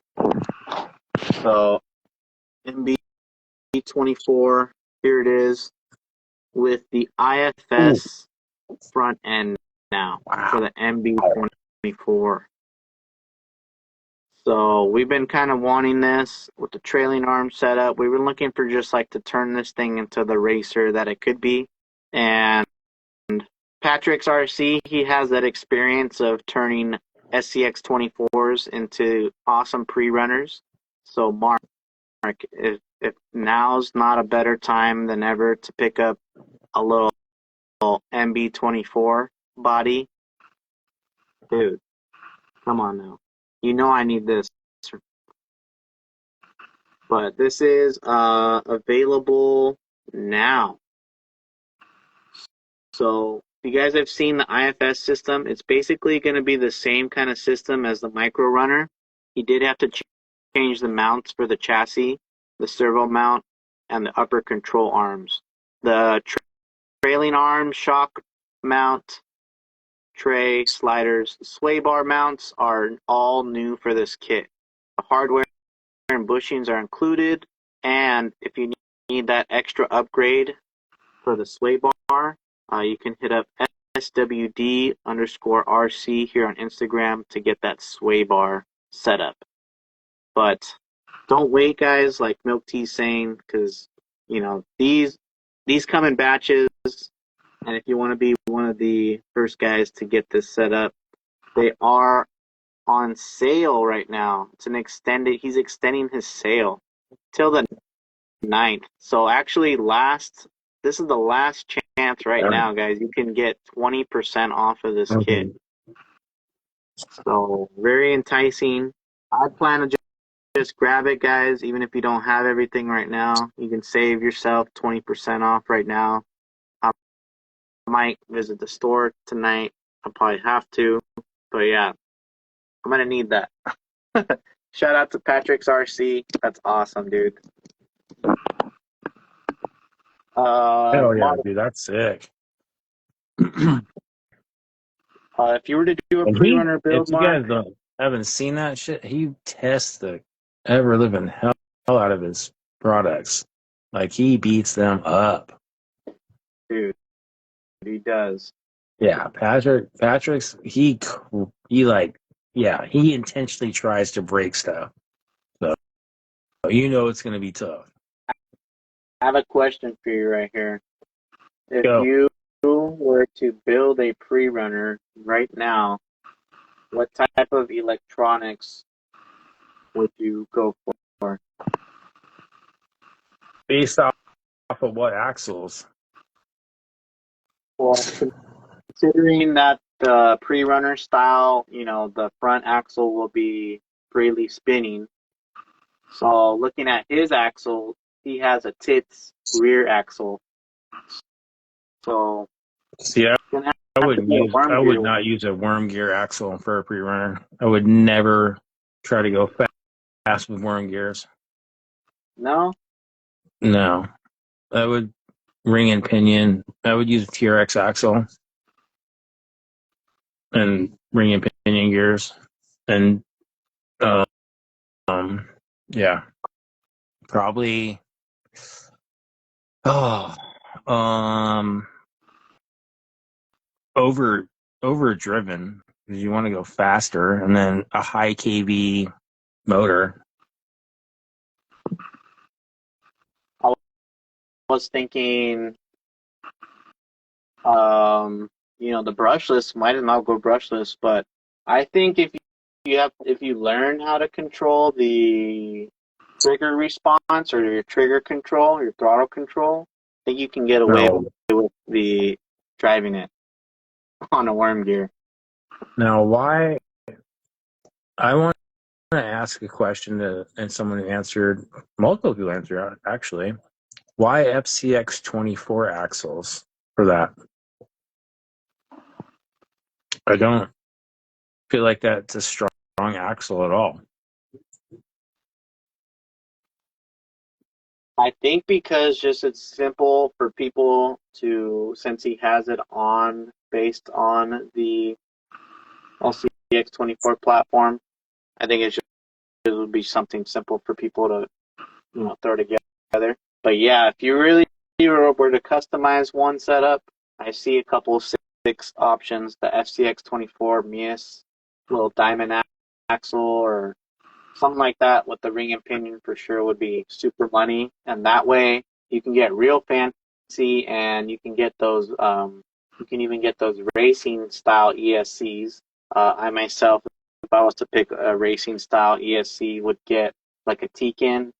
So, MB24, here it is, with the IFS front end now for the MB24. So we've been kind of wanting this with the trailing arm setup. We've been looking for just like to turn this thing into the racer that it could be. And Patrick's RC, he has that experience of turning SCX 24s into awesome pre-runners. So Mark, if now's not a better time than ever to pick up a little MB24 body, dude, come on now. You know I need this. But this is available now. So if you guys have seen the IFS system, it's basically going to be the same kind of system as the Micro Runner. You did have to change the mounts for the chassis, the servo mount, and the upper control arms. The trailing arm, shock mount, tray, sliders, sway bar mounts are all new for this kit. The hardware and bushings are included, and if you need that extra upgrade for the sway bar, you can hit up SWD_RC here on Instagram to get that sway bar set up. But don't wait, guys, like Milk Tea's saying, because you know these come in batches. And if you want to be one of the first guys to get this set up, they are on sale right now. It's an extended, he's extending his sale till the 9th. So actually this is the last chance right now, guys. You can get 20% off of this kit. So very enticing. I plan to just grab it, guys. Even if you don't have everything right now, you can save yourself 20% off right now. I might visit the store tonight. I'll probably have to. But yeah, I'm going to need that. Shout out to Patrick's RC. That's awesome, dude. Hell yeah, dude, that's sick. If you were to do a And pre-runner build, if you guys Mark, haven't seen that shit, he tests the ever living hell out of his products. Like, he beats them up. dude, he does. Yeah, Patrick's he intentionally tries to break stuff. So you know it's gonna be tough. I have a question for you right here. If Go. you were to build a pre-runner right now, what type of electronics would you go for? Based off of what axles? Well, considering that the pre-runner style, the front axle will be freely spinning. So looking at his axle, he has a tits rear axle. So See, I would not use a worm gear axle for a pre-runner. I would never try to go fast with worm gears. No? No. I would ring and pinion. I would use a TRX axle and ring and pinion gears. And yeah. Probably overdriven because you want to go faster, and then a high kV motor. I was thinking, the brushless, might as well go brushless, but I think if you learn how to control the trigger response or your trigger control, your throttle control, I think you can get away with the driving it on a worm gear. Now, why? I want to ask a question and someone who answered, multiple people answered actually. Why FCX 24 axles for that? I don't feel like that's a strong axle at all. I think because just it's simple for people to, since he has it on based on the LCX24 platform, I think it would be something simple for people to throw together. But yeah, if you really were to customize one setup, I see a couple of six options. The FCX24 Mias little diamond axle or something like that with the ring and pinion for sure would be super money. And that way you can get real fancy and you can get those, you can even get those racing style ESCs. I myself, if I was to pick a racing style ESC, would get like a Tekin,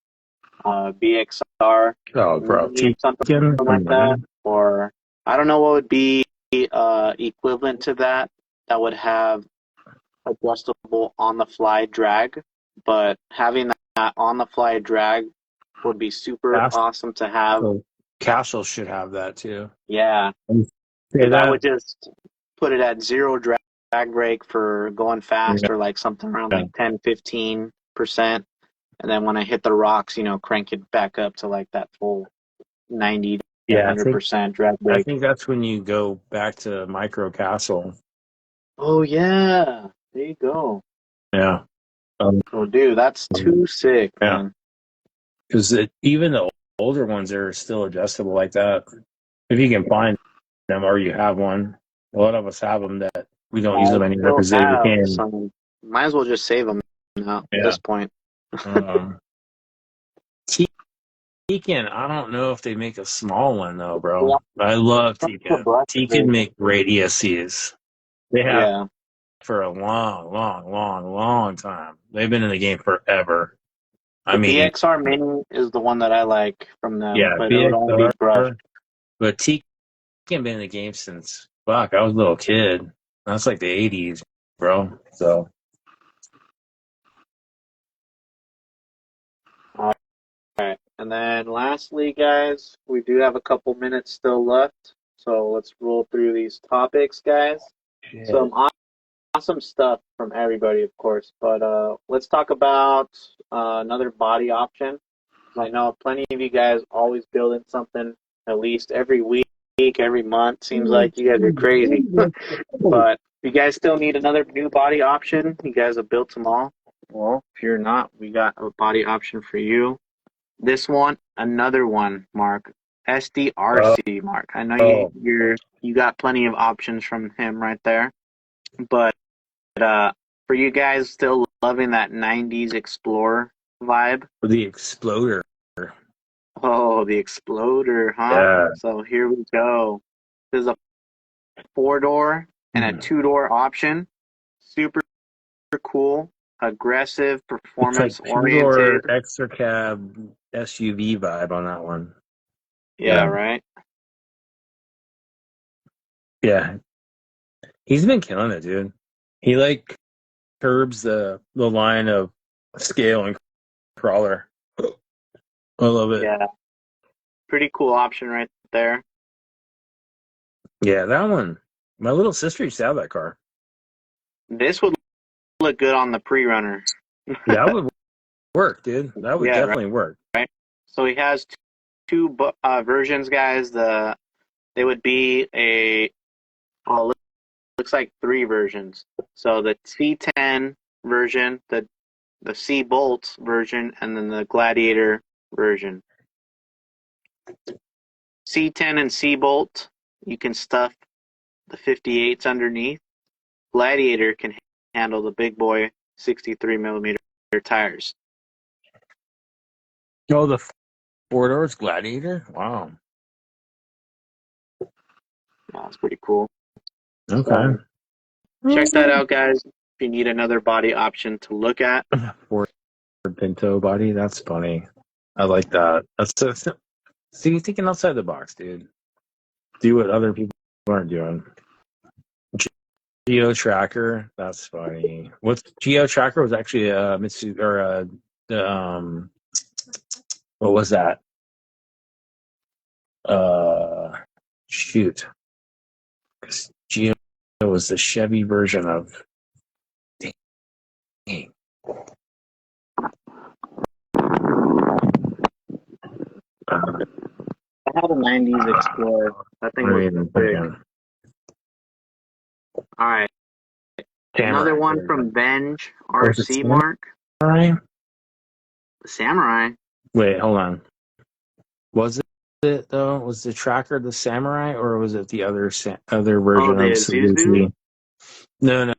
BXR, something like that. Or I don't know what would be equivalent to that would have adjustable on-the-fly drag. But having that on-the-fly drag would be super awesome to have. So Castle should have that too. Yeah. I would just put it at zero drag brake for going fast or like something around like 10-15%. And then when I hit the rocks, crank it back up to like that full 90 to 100% drag brake. I think that's when you go back to micro Castle. Oh, yeah. There you go. Yeah. Oh, dude, that's too sick, man. Because even the older ones are still adjustable like that. If you can find them or you have one. A lot of us have them that we don't use them anymore because they became... Might as well just save them now at this point. Tekin, I don't know if they make a small one though, bro. I love Tekin. Tekin make great ESCs. They have for a long time. They've been in the game forever. The BXR Mini is the one that I like from them. Yeah, but it would only be brushed. But Tekin been in the game since I was a little kid. That's like the 80s, bro. So And then lastly, guys, we do have a couple minutes still left. So let's roll through these topics, guys. Some awesome stuff from everybody, of course. But let's talk about another body option. I know plenty of you guys always building something at least every week, every month. Seems like you guys are crazy. But if you guys still need another new body option, you guys have built them all. Well, if you're not, we got a body option for you. This one, another one, Mark. SDRC, Mark. I know you got plenty of options from him right there. But for you guys still loving that 90s Explorer vibe. The Exploder. Oh, the Exploder, huh? Yeah. So here we go. There's a 4-door and a 2-door option. Super cool, aggressive, performance oriented. Extra cab SUV vibe on that one. Yeah, right. Yeah. He's been killing it, dude. He like curbs the line of scale and crawler. I love it. Yeah. Pretty cool option right there. Yeah, that one. My little sister used to have that car. This would look good on the Prerunner. That would work, dude. That would definitely work. Right. So he has two versions, guys. They would be looks like 3 versions. So the C10 version, the C Bolt version, and then the Gladiator version. C10 and C Bolt, you can stuff the 58s underneath. Gladiator can handle the big boy 63 millimeter tires. Oh, the 4-doors Gladiator? Wow. Yeah, that's pretty cool. Okay. Check that out, guys. If you need another body option to look at. Ford Pinto body, that's funny. I like that. See, thinking outside the box, dude. Do what other people aren't doing. Geo Tracker, that's funny. What's Geo Tracker was actually a Mitsubishi or what was that? Shoot, because Geo was the Chevy version of. Dang. I had a 90s Explorer. That thing was big. All right. Another one from Venge RC, Mark. Samurai? The Samurai. Wait, hold on. Was it though? Was the Tracker the Samurai, or was it the other version of Suzuki? No.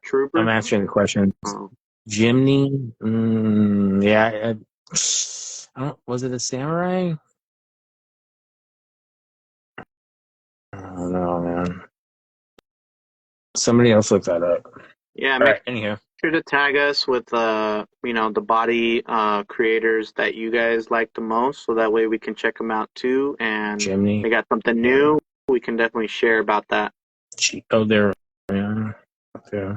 Trooper? I'm answering the question. Oh. Jimny? Yeah. Was it a Samurai? I don't know, man. Somebody else look that up. Yeah, anyhow. Sure to tag us with the body creators that you guys like the most, so that way we can check them out too. And Jimny. they got something new, we can definitely share about that. Oh, there. Yeah. Okay.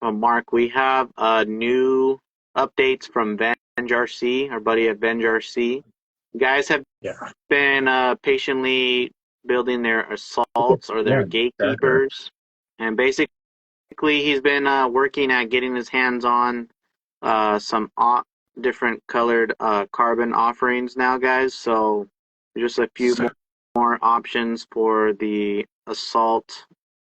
Mark, we have new updates from Venge RC, our buddy at Venge RC. You guys have been patiently building their assaults or their gatekeepers. And basically, he's been working at getting his hands on some different colored carbon offerings now, guys. So just a few more options for the assault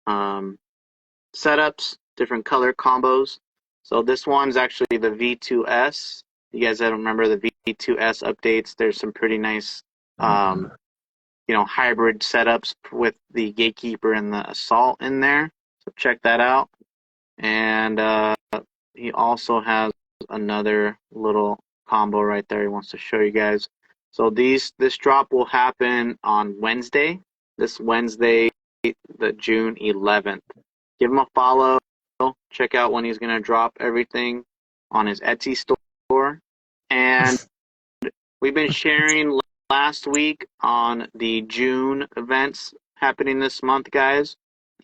setups, different color combos. So this one's actually the V2S. You guys don't remember the V2S updates? There's some pretty nice hybrid setups with the gatekeeper and the assault in there. So check that out. And he also has another little combo right there he wants to show you guys. So this drop will happen on Wednesday. This Wednesday, the June 11th. Give him a follow. Check out when he's going to drop everything on his Etsy store. And we've been sharing last week on the June events happening this month, guys.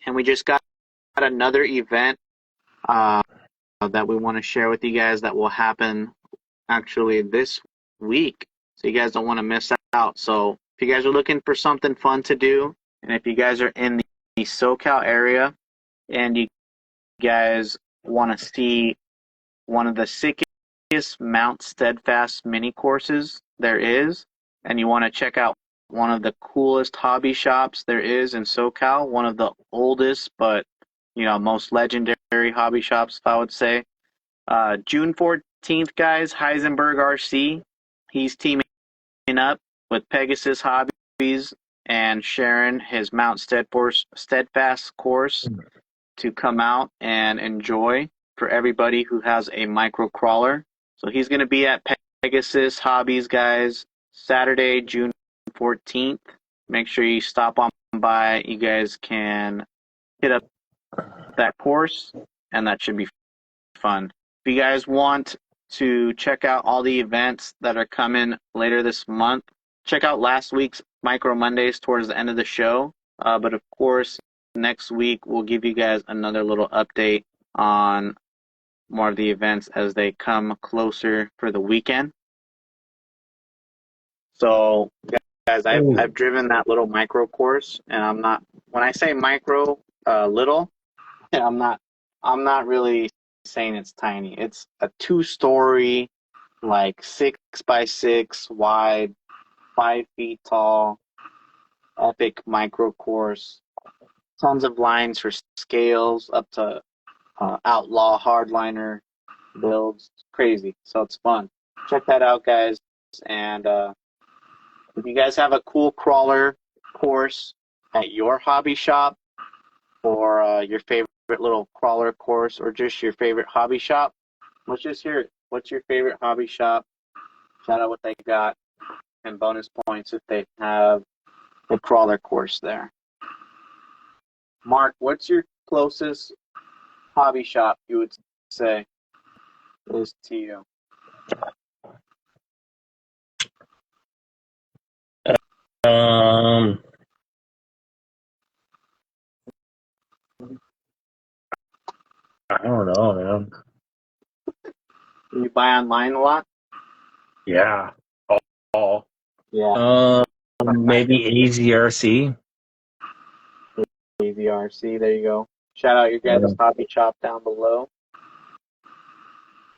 And we just got another event that we want to share with you guys that will happen actually this week. So you guys don't want to miss out. So if you guys are looking for something fun to do, and if you guys are in the SoCal area and you guys want to see one of the sickest Mount Steadfast mini courses there is, and you want to check out one of the coolest hobby shops there is in SoCal, one of the oldest but most legendary hobby shops, if I would say. June 14th, guys, Heisenberg RC. He's teaming up with Pegasus Hobbies and sharing his Mount Steadfast course to come out and enjoy for everybody who has a micro crawler. So he's going to be at Pegasus Hobbies, guys, Saturday, June 14th. Make sure you stop on by. You guys can hit up that course, and that should be fun. If you guys want to check out all the events that are coming later this month, check out last week's Micro Mondays towards the end of the show. But of course, next week we'll give you guys another little update on more of the events as they come closer for the weekend. So, guys, I've driven that little micro course, and I'm not, when I say micro, little, I'm not really saying it's tiny. It's a 2-story, like 6x6 wide, 5 feet tall, epic micro course. Tons of lines for scales up to outlaw hardliner builds. Crazy. So it's fun. Check that out, guys. And if you guys have a cool crawler course at your hobby shop, or your favorite little crawler course, or just your favorite hobby shop, let's just hear it. What's your favorite hobby shop? Shout out what they got, and bonus points if they have a crawler course there. Mark, what's your closest hobby shop you would say is to you? I don't know, man. You buy online a lot? Yeah. All. Yeah. Maybe AZRC. AVRC, there you go. Shout out your guys' hobby shop down below.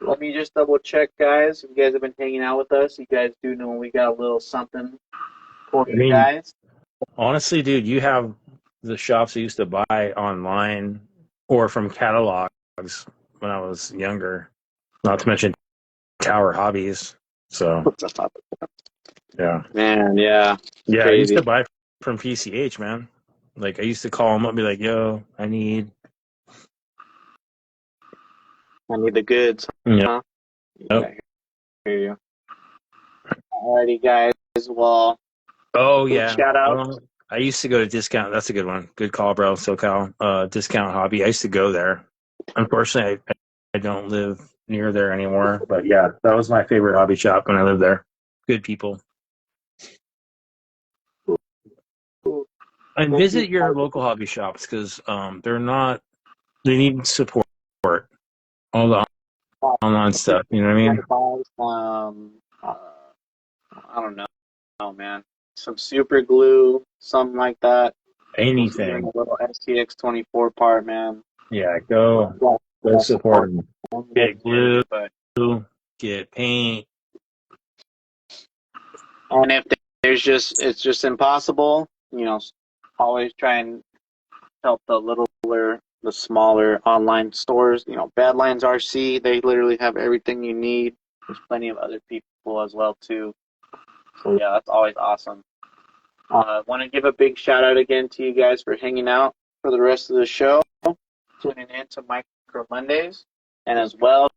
Let me just double check, guys. If you guys have been hanging out with us, you guys do know we got a little something for you guys. Honestly, dude, you have the shops I used to buy online or from catalogs when I was younger. Not to mention Tower Hobbies. So, yeah. Man, yeah. Yeah, Crazy. I used to buy from PCH, man. Like, I used to call them up and be like, yo, I need the goods. Yeah. Huh? Yeah, hear you. Alrighty, guys. Well, yeah. Shout out. I used to go to Discount. That's a good one. Good call, bro. SoCal. Discount Hobby. I used to go there. Unfortunately, I don't live near there anymore. But yeah, that was my favorite hobby shop when I lived there. Good people. And visit your local hobby shops because they need support. All the online stuff, you know what I mean? I don't know, man. Some super glue, something like that. Anything. A little STX 24 part, man. Yeah, go support them. Get glue, get paint. And if it's just impossible, always try and help the smaller online stores. Badlands RC, they literally have everything you need. There's plenty of other people as well too. So yeah, that's always awesome. Want to give a big shout out again to you guys for hanging out for the rest of the show, tuning in to Micro Mondays, and as well,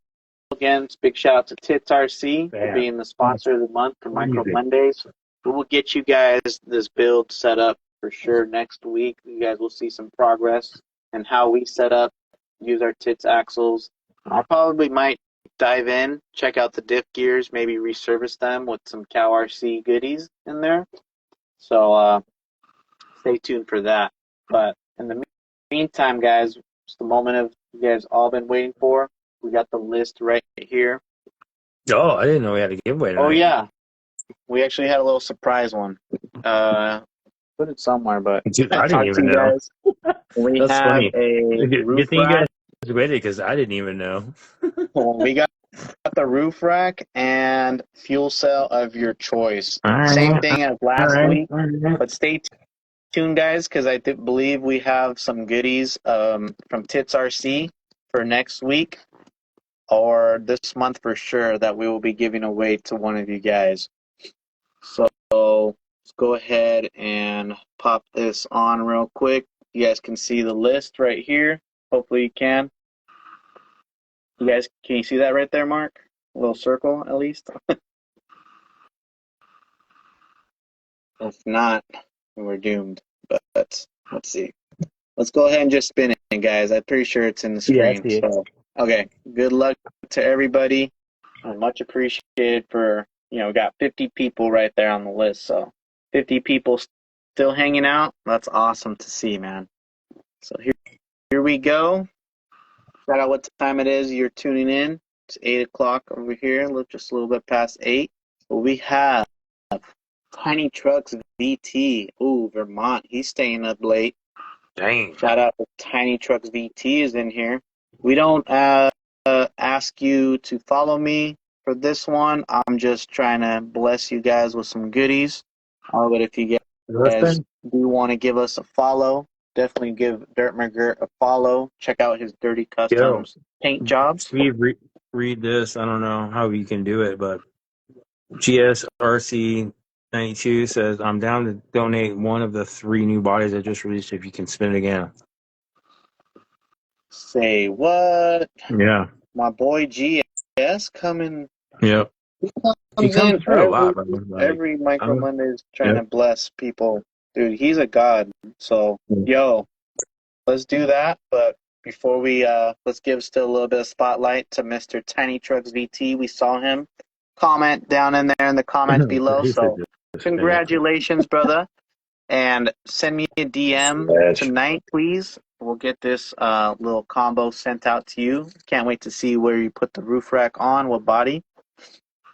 again, big shout out to Tits RC for being the sponsor of the month for Micro Mondays. We will get you guys this build set up for sure next week. You guys will see some progress and how we set up, use our Tits axles. I probably might dive in, check out the diff gears, maybe resurface them with some Cow RC goodies in there. So stay tuned for that. But in the meantime, guys, it's the moment of you guys all been waiting for. We got the list right here. Oh, I didn't know we had a giveaway tonight. Oh yeah, we actually had a little surprise one. Put it somewhere, but Dude, I didn't talk to even you know. guys. We That's have funny. a roof Good thing you rack. guys waited because I didn't even know. We got the roof rack and fuel cell of your choice. All Same right, thing as all last right, week, all right. but stay tuned, guys, because I believe we have some goodies from Tits RC for next week or this month for sure that we will be giving away to one of you guys. So let's go ahead and pop this on real quick. You guys can see the list right here. Hopefully you can. Can you see that right there, Mark? A little circle at least. If not, we're doomed. But let's see. Let's go ahead and just spin it, guys. I'm pretty sure it's in the Yeah, I screen. see it. So, okay. Good luck to everybody. Much appreciated for, we got 50 people right there on the list. So 50 people still hanging out. That's awesome to see, man. So here we go. Shout out what time it is you're tuning in. It's 8 o'clock over here. Just a little bit past 8. But we have Tiny Trucks VT. Ooh, Vermont. He's staying up late. Dang. Shout out to Tiny Trucks VT is in here. We don't ask you to follow me for this one. I'm just trying to bless you guys with some goodies. But if you guys do want to give us a follow, definitely give Dirt McGirt a follow. Check out his Dirty Customs paint jobs. Steve, read this. I don't know how you can do it, but GSRC92 says, I'm down to donate one of the 3 new bodies I just released if you can spin it again. Say what? Yeah. My boy GS coming. Yep. He comes in through a lot, every Micro Mondays trying to bless people. Dude, he's a god. So, let's do that. But before we, let's give still a little bit of spotlight to Mr. Tiny Trucks VT. We saw him comment down in there in the comments below. So, congratulations, brother. And send me a DM tonight, please. We'll get this little combo sent out to you. Can't wait to see where you put the roof rack on, what body.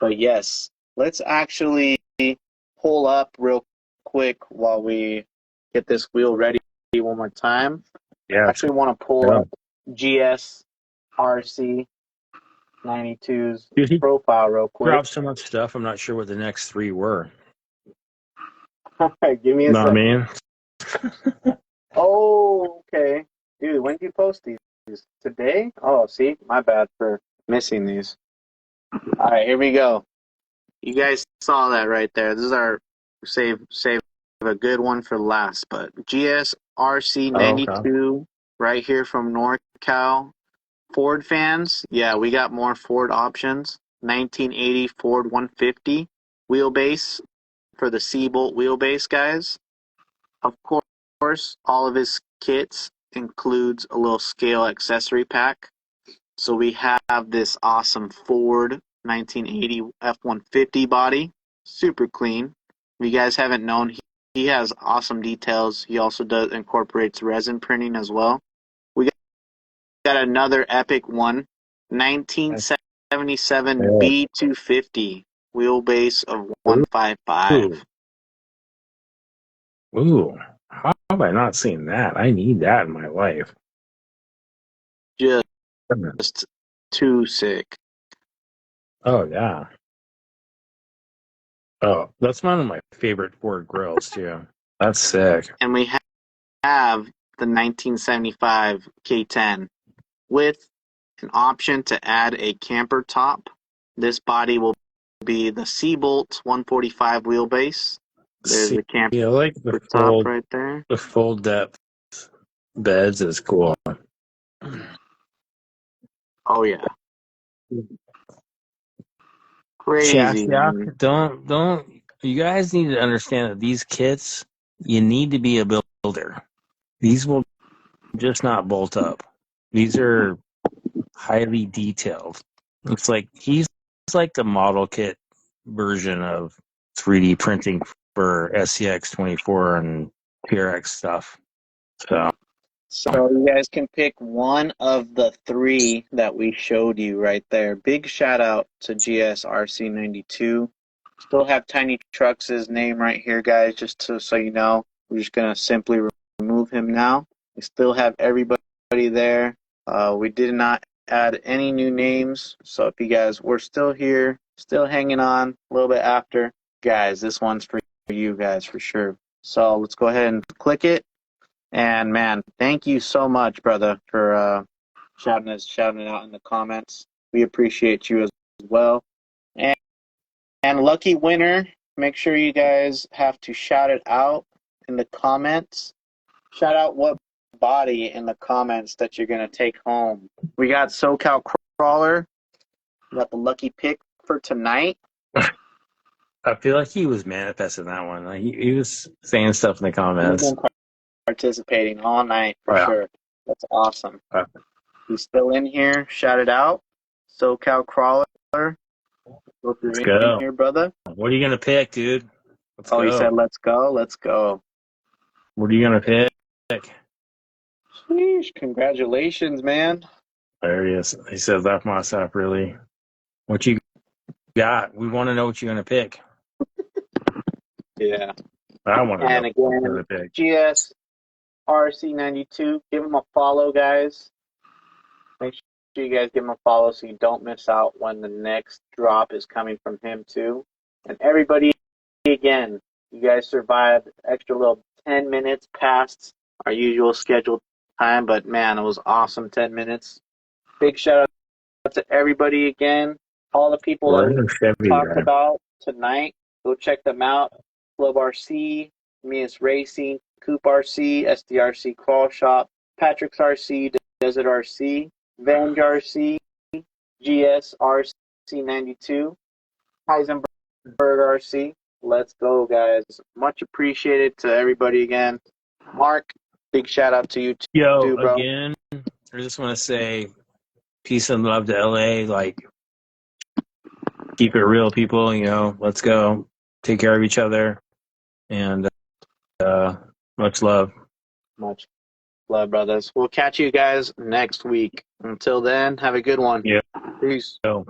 But yes, let's actually pull up real quick while we get this wheel ready one more time. Yeah. I actually want to pull up GSRC 92's profile real quick. Dropped so much stuff, I'm not sure what the next 3 were. All right, give me a second. Man. Oh, okay. Dude, when did you post these? Today? Oh, see? My bad for missing these. All right, here we go. You guys saw that right there. This is our save a good one for last, but GSRC 92 right here from NorCal. Ford fans, yeah, we got more Ford options. 1980 Ford 150 wheelbase for the C-Bolt wheelbase, guys. Of course, all of his kits includes a little scale accessory pack. So we have this awesome Ford 1980 F-150 body, super clean. If you guys haven't known, he has awesome details. He also incorporates resin printing as well. We got another epic one, 1977 B250 wheelbase of 155. Ooh, how have I not seen that? I need that in my life. Just too sick. Oh, yeah. Oh, that's one of my favorite Ford grills, too. That's sick. And we have the 1975 K10 with an option to add a camper top. This body will be the C-Bolt 145 wheelbase. There's the camper top right there. The full depth beds is cool. Oh, yeah. Crazy. Don't. You guys need to understand that these kits, you need to be a builder. These will just not bolt up. These are highly detailed. It's like he's like the model kit version of 3D printing for SCX 24 and PRX stuff. So So you guys can pick one of the three that we showed you right there. Big shout out to GSRC92. Still have Tiny Trucks' name right here, guys, just so you know. We're just going to simply remove him now. We still have everybody there. We did not add any new names. So if you guys were still here, still hanging on a little bit after, guys, this one's for you guys for sure. So let's go ahead and click it. And man, thank you so much, brother, for shouting it out in the comments. We appreciate you as well. And lucky winner, make sure you guys have to shout it out in the comments. Shout out what body in the comments that you're gonna take home. We got SoCal Crawler. We got the lucky pick for tonight. I feel like he was manifesting that one. Like he was saying stuff in the comments. He's been participating all night for sure. That's awesome. He's still in here. Shout it out. SoCal Crawler. Hope you're in here, brother. What are you gonna pick, dude? Let's go. He said, "Let's go, let's go." What are you gonna pick? Sheesh, congratulations, man. There he is. He said, "Left myself really." What you got? We want to know what you're gonna pick. Yeah. I want to know. And again, GSRC92. Give him a follow, guys. Make sure you guys give him a follow so you don't miss out when the next drop is coming from him too. And everybody, again, you guys survived extra little 10 minutes past our usual scheduled time, but man, it was awesome 10 minutes. Big shout out to everybody again. All the people that we talked about tonight, go check them out. Flub RC, Mias Racing, Coop RC, SDRC Crawl Shop, Patrick's RC, Desert RC, Vange RC, GSRC92, Heisenberg RC. Let's go, guys. Much appreciated to everybody again. Mark, big shout out to you too, bro. Again, I just want to say peace and love to LA. Like, keep it real, people. You know, let's go. Take care of each other. And much love. Much love, brothers. We'll catch you guys next week. Until then, have a good one. Yeah. Peace. So.